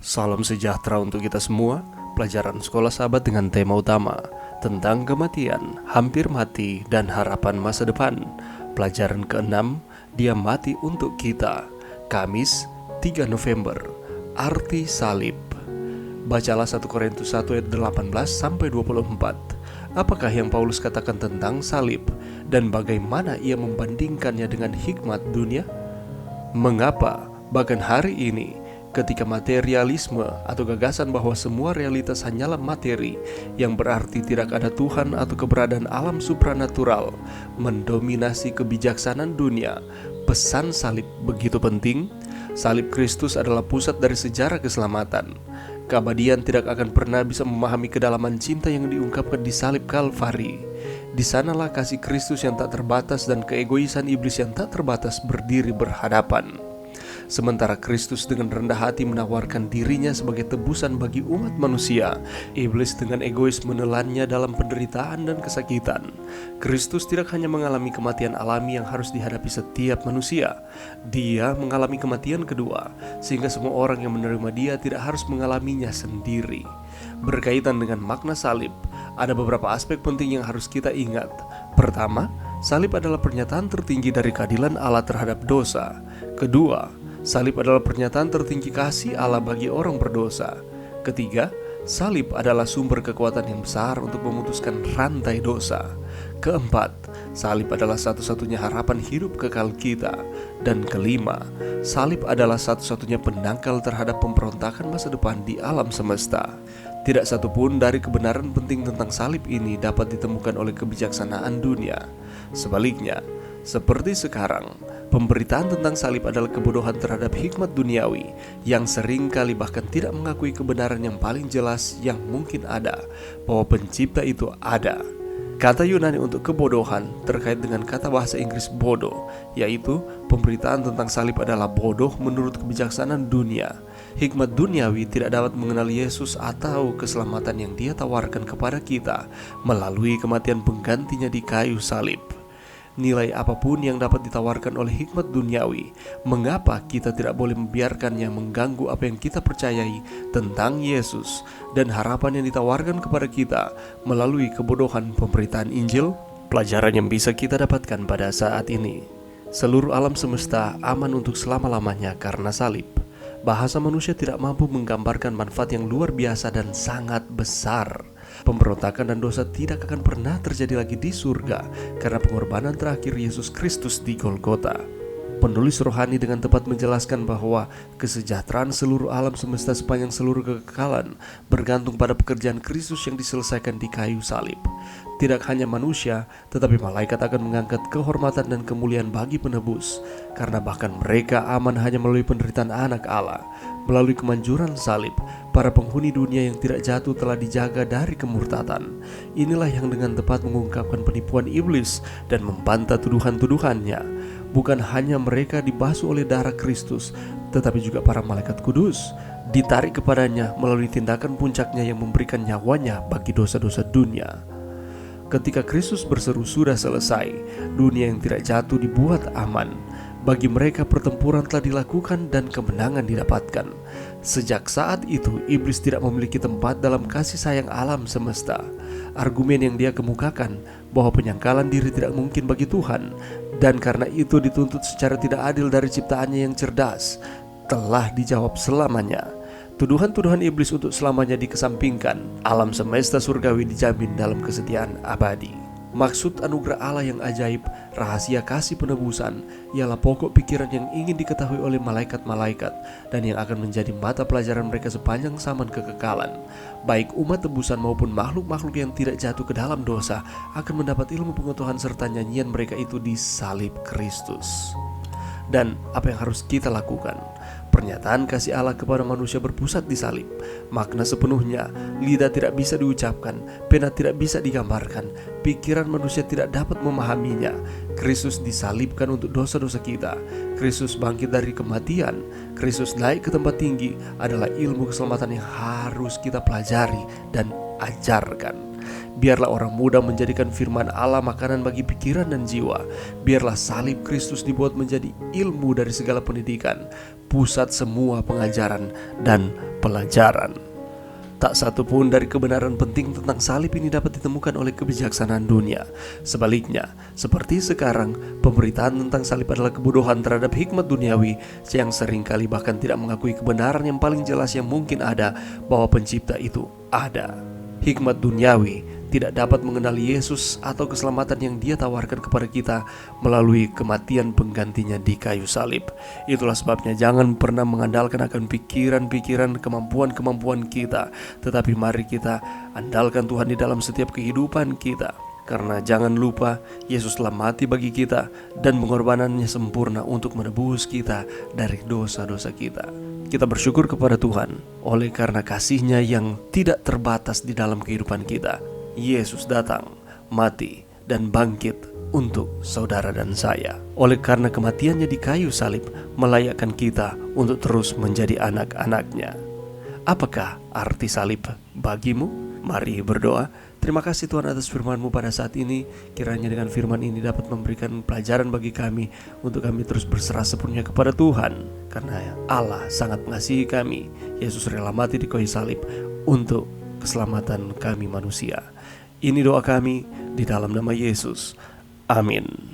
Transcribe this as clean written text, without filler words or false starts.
Salam sejahtera untuk kita semua. Pelajaran Sekolah Sahabat dengan tema utama tentang kematian, hampir mati, dan harapan masa depan. Pelajaran ke-6, Dia mati untuk kita. Kamis 3 November. Arti salib. Bacalah 1 Korintus 1 ayat 18-24. Apakah yang Paulus katakan tentang salib dan bagaimana ia membandingkannya dengan hikmat dunia? Mengapa bahkan hari ini ketika materialisme atau gagasan bahwa semua realitas hanyalah materi, yang berarti tidak ada Tuhan atau keberadaan alam supranatural, mendominasi kebijaksanaan dunia, pesan salib begitu penting? Salib Kristus adalah pusat dari sejarah keselamatan. Keabadian tidak akan pernah bisa memahami kedalaman cinta yang diungkapkan di salib Kalvari. Di sanalah kasih Kristus yang tak terbatas dan keegoisan iblis yang tak terbatas berdiri berhadapan. Sementara Kristus dengan rendah hati menawarkan dirinya sebagai tebusan bagi umat manusia, iblis dengan egois menelannya dalam penderitaan dan kesakitan. Kristus tidak hanya mengalami kematian alami yang harus dihadapi setiap manusia, Dia mengalami kematian kedua, sehingga semua orang yang menerima Dia tidak harus mengalaminya sendiri. Berkaitan dengan makna salib, ada beberapa aspek penting yang harus kita ingat. Pertama, salib adalah pernyataan tertinggi dari keadilan Allah terhadap dosa. Kedua, salib adalah pernyataan tertinggi kasih Allah bagi orang berdosa. Ketiga, salib adalah sumber kekuatan yang besar untuk memutuskan rantai dosa. Keempat, salib adalah satu-satunya harapan hidup kekal kita. Dan kelima, salib adalah satu-satunya penangkal terhadap pemberontakan masa depan di alam semesta. Tidak satupun dari kebenaran penting tentang salib ini dapat ditemukan oleh kebijaksanaan dunia. Sebaliknya, seperti sekarang, pemberitaan tentang salib adalah kebodohan terhadap hikmat duniawi yang sering kali bahkan tidak mengakui kebenaran yang paling jelas yang mungkin ada, bahwa pencipta itu ada. Kata Yunani untuk kebodohan terkait dengan kata bahasa Inggris bodoh, yaitu pemberitaan tentang salib adalah bodoh menurut kebijaksanaan dunia. Hikmat duniawi tidak dapat mengenal Yesus atau keselamatan yang Dia tawarkan kepada kita melalui kematian penggantinya di kayu salib. Nilai apapun yang dapat ditawarkan oleh hikmat duniawi, mengapa kita tidak boleh membiarkannya mengganggu apa yang kita percayai tentang Yesus dan harapan yang ditawarkan kepada kita melalui kebodohan pemberitaan Injil? Pelajaran yang bisa kita dapatkan pada saat ini: seluruh alam semesta aman untuk selama-lamanya karena salib. Bahasa manusia tidak mampu menggambarkan manfaat yang luar biasa dan sangat besar. Pemberontakan dan dosa tidak akan pernah terjadi lagi di surga karena pengorbanan terakhir Yesus Kristus di Golgota. Penulis rohani dengan tepat menjelaskan bahwa kesejahteraan seluruh alam semesta sepanjang seluruh kekekalan bergantung pada pekerjaan Kristus yang diselesaikan di kayu salib. Tidak hanya manusia, tetapi malaikat akan mengangkat kehormatan dan kemuliaan bagi penebus, karena bahkan mereka aman hanya melalui penderitaan anak Allah. Melalui kemanjuran salib, para penghuni dunia yang tidak jatuh telah dijaga dari kemurtatan. Inilah yang dengan tepat mengungkapkan penipuan iblis dan membantah tuduhan-tuduhannya. Bukan hanya mereka dibasuh oleh darah Kristus, tetapi juga para malaikat kudus ditarik kepadanya melalui tindakan puncaknya yang memberikan nyawanya bagi dosa-dosa dunia. Ketika Kristus berseru sudah selesai, dunia yang tidak jatuh dibuat aman. Bagi mereka pertempuran telah dilakukan dan kemenangan didapatkan. Sejak saat itu, iblis tidak memiliki tempat dalam kasih sayang alam semesta. Argumen yang dia kemukakan bahwa penyangkalan diri tidak mungkin bagi Tuhan, dan karena itu dituntut secara tidak adil dari ciptaannya yang cerdas, telah dijawab selamanya. Tuduhan-tuduhan iblis untuk selamanya dikesampingkan. Alam semesta surgawi dijamin dalam kesetiaan abadi. Maksud anugerah Allah yang ajaib, rahasia kasih penebusan, ialah pokok pikiran yang ingin diketahui oleh malaikat-malaikat dan yang akan menjadi mata pelajaran mereka sepanjang zaman kekekalan. Baik umat tebusan maupun makhluk-makhluk yang tidak jatuh ke dalam dosa akan mendapat ilmu pengetahuan serta nyanyian mereka itu di salib Kristus. Dan apa yang harus kita lakukan? Pernyataan kasih Allah kepada manusia berpusat di salib. Makna sepenuhnya, lidah tidak bisa diucapkan, pena tidak bisa digambarkan, pikiran manusia tidak dapat memahaminya. Kristus disalibkan untuk dosa-dosa kita. Kristus bangkit dari kematian. Kristus naik ke tempat tinggi adalah ilmu keselamatan yang harus kita pelajari dan ajarkan. Biarlah orang muda menjadikan firman Allah makanan bagi pikiran dan jiwa. Biarlah salib Kristus dibuat menjadi ilmu dari segala pendidikan, pusat semua pengajaran dan pelajaran. Tak satu pun dari kebenaran penting tentang salib ini dapat ditemukan oleh kebijaksanaan dunia. Sebaliknya, seperti sekarang, pemberitaan tentang salib adalah kebodohan terhadap hikmat duniawi yang seringkali bahkan tidak mengakui kebenaran yang paling jelas yang mungkin ada, bahwa pencipta itu ada. Hikmat duniawi tidak dapat mengenali Yesus atau keselamatan yang Dia tawarkan kepada kita melalui kematian penggantinya di kayu salib. Itulah sebabnya jangan pernah mengandalkan akan pikiran-pikiran, kemampuan-kemampuan kita, tetapi mari kita andalkan Tuhan di dalam setiap kehidupan kita. Karena jangan lupa, Yesus telah mati bagi kita dan pengorbanannya sempurna untuk menebus kita dari dosa-dosa kita. Kita bersyukur kepada Tuhan oleh karena kasih-Nya yang tidak terbatas di dalam kehidupan kita. Yesus datang, mati, dan bangkit untuk saudara dan saya. Oleh karena kematiannya di kayu salib melayakkan kita untuk terus menjadi anak-anak-Nya. Apakah arti salib bagimu? Mari berdoa. Terima kasih Tuhan atas firman-Mu pada saat ini. Kiranya dengan firman ini dapat memberikan pelajaran bagi kami untuk kami terus berserah sepenuhnya kepada Tuhan. Karena Allah sangat mengasihi kami. Yesus rela mati di kayu salib untuk keselamatan kami manusia. Ini doa kami di dalam nama Yesus. Amin.